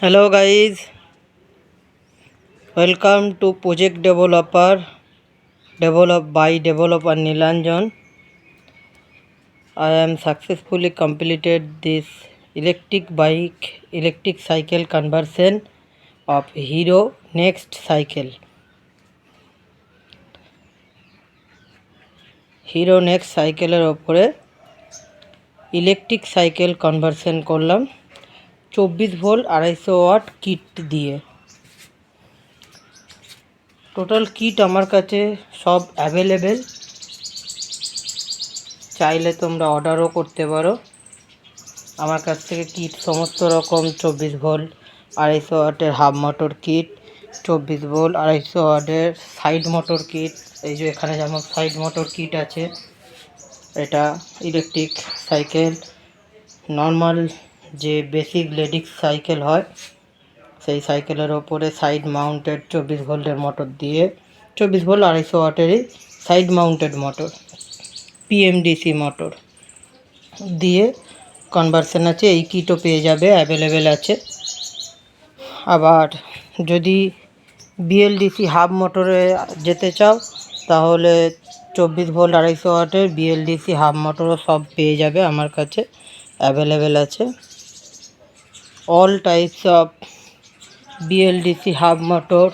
Hello guys, welcome to project developer developed by developer Nilanjan. I am successfully completed this electric cycle conversion of Hero Next Cycle. Hero Next সাইকেলের ওপরে electric cycle conversion করলাম 24 volt 250 watt kit দিয়ে। Total kit আমার কাছে সব available, চাইলে তোমরা অর্ডারও করতে পারো। আমার কাছ থেকে কিট সমস্ত রকম 24 ভোল্ট 250 ওয়াটের হাফ মোটর কিট, 24 ভোল্ট 250 ওয়াটের সাইড মোটর কিট। এই যে এখানে যেমন সাইড মোটর কিট আছে, এটা ইলেকট্রিক সাইকেল নর্মাল যে বেসিক লেডিক্স সাইকেল হয় সেই সাইকেলের ওপরে সাইড মাউন্টেড 24 ভোল্টের মোটর দিয়ে 24 ভোল্ট 250 ওয়াটেরই side mounted motor PMDC motor দিয়ে কনভার্সন আছে। এই কিটও পেয়ে যাবে, অ্যাভেলেবেল আছে। আবার যদি BLDC হাফ মোটরে যেতে চাও তাহলে 24 ভোল্ট 250 ওয়াটের BLDC হাফ মোটরও সব পেয়ে যাবে, আমার কাছে অ্যাভেলেবেল আছে। All types of BLDC hub motor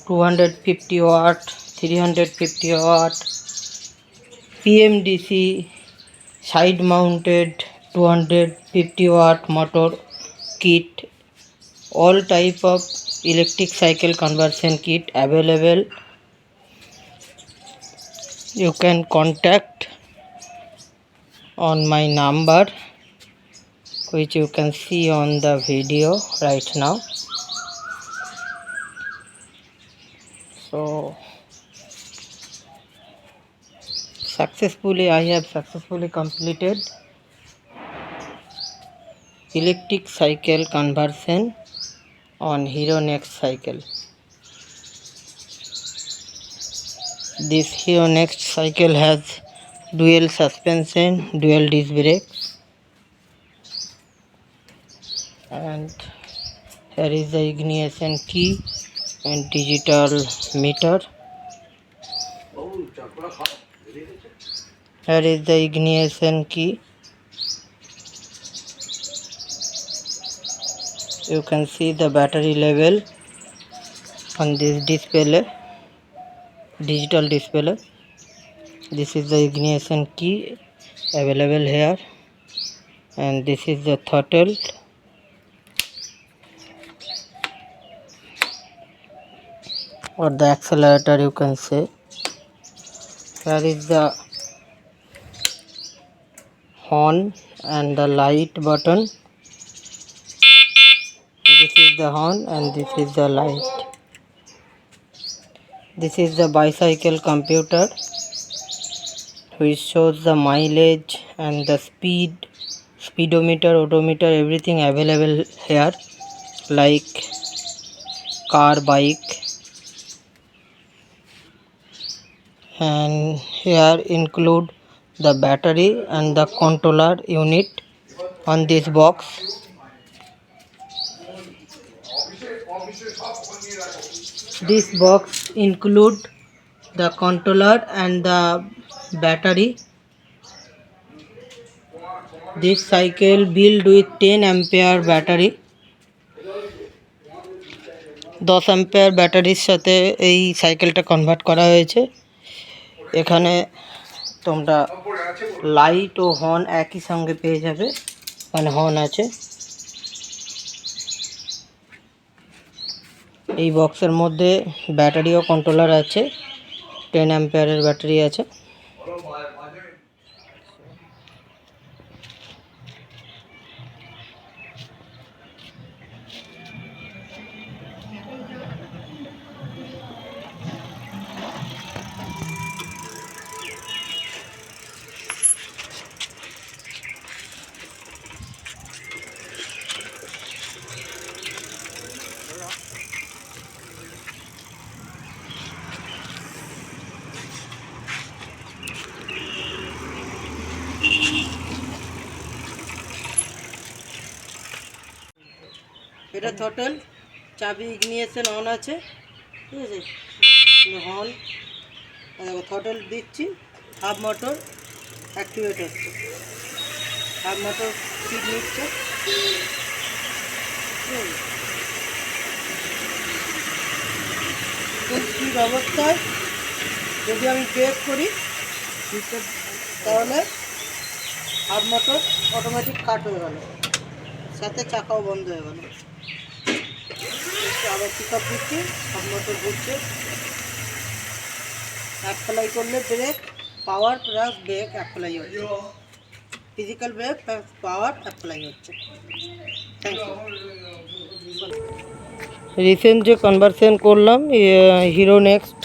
250 watt 350 watt, PMDC side mounted 250 watt motor kit, all type of electric cycle conversion kit available. You can contact on my number which you can see on the video right now. So I have successfully completed electric cycle conversion on Hero Next cycle. This Hero Next cycle has dual suspension, dual disc brake, and here is the ignition key and digital meter. Here is the ignition key. You can see the battery level on this display, digital display. This is the ignition key available here, and this is the throttle. Or the accelerator, you can say. Here is the horn and the light button. This is the horn and this is the light. This is the bicycle computer which shows the mileage and the speed, speedometer, odometer, everything available here, like car, bike. And here include the battery and the controller unit on this box. This box include the controller and the battery. This cycle built with 10 ampere battery. 10 ampere ব্যাটারির সাথে এই সাইকেলটা convert করা হয়েছে। এখানে তোমরা light ও horn একই সঙ্গে পেয়ে যাবে, মানে হর্ন আছে। এই বক্সের মধ্যে ব্যাটারি ও কন্ট্রোলার আছে, 10 অ্যাম্পিয়ারের ব্যাটারি আছে। এটা থটল, চাবি ইগনিশন অন আছে, ঠিক আছে, হর্ন, দেখো থটল দিচ্ছি, হাফ মোটর অ্যাক্টিভেট হচ্ছে, হাফ মোটর স্পিড নিচ্ছে, ফুল স্পিড অবস্থায় যদি আমি ব্রেক করি তাহলে হাফ মোটর অটোমেটিক কাট হয়ে গেল, সাথে চাকাও বন্ধ হয়ে গেল। আবার পিক আপ দিচ্ছি, হাফ মোটর ঘুরছে, অ্যাপ্লাই করলে brake power plus brake apply হচ্ছে, physical brake plus power apply হচ্ছে। Thank you. রিসেন্ট যে কনভার্সন করলাম হিরো নেক্সট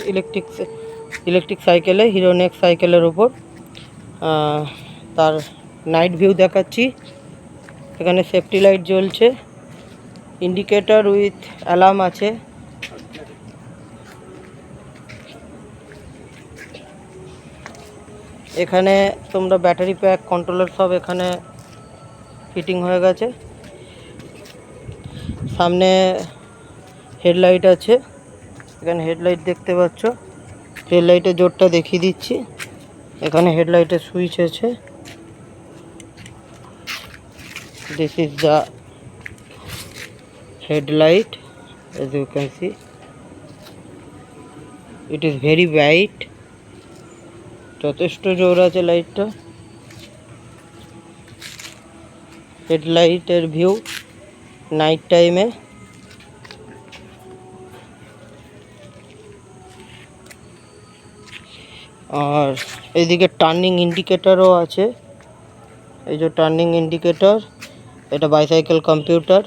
ইলেকট্রিক সাইকেলে, হিরো নেক্সট সাইকেলের উপর তার নাইট ভিউ দেখাচ্ছি। এখানে সেফটি লাইট জ্বলছে, ইন্ডিকেটর উইথ অ্যালার্ম আছে, এখানে তোমরা ব্যাটারি প্যাক কন্ট্রোলার সব এখানে ফিটিং হয়ে গেছে। সামনে হেডলাইট আছে, এখানে হেডলাইট দেখতে পাচ্ছ, হেডলাইটের জোরটা দেখিয়ে দিচ্ছি। এখানে হেডলাইটের সুইচ আছে, this is the headlight, as you can see it is very bright, যথেষ্ট জোর আছে লাইটটা। হেডলাইটের ভিউ নাইট টাইমে, আর এদিকে টার্নিং ইন্ডিকেটরও আছে, এই যে টার্নিং ইন্ডিকেটর, এটা বাইসাইকেল কম্পিউটার,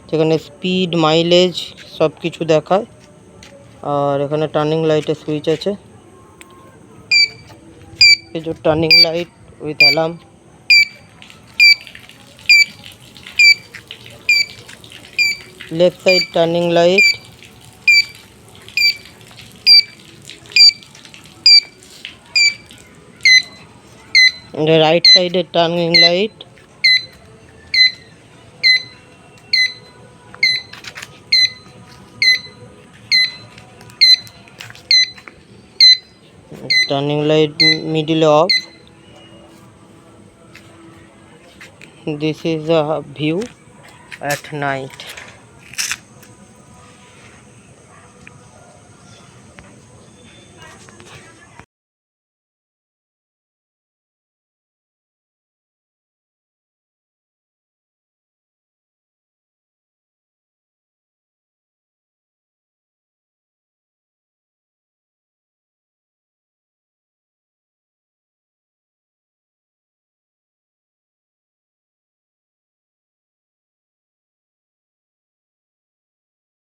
যেখানে স্পিড মাইলেজ সব কিছু দেখায়। আর এখানে টার্নিং লাইটের সুইচ আছে, এই যে turning light with alarm, left side turning light, right সাইডের turning light, turning light middle off. This is a view at night.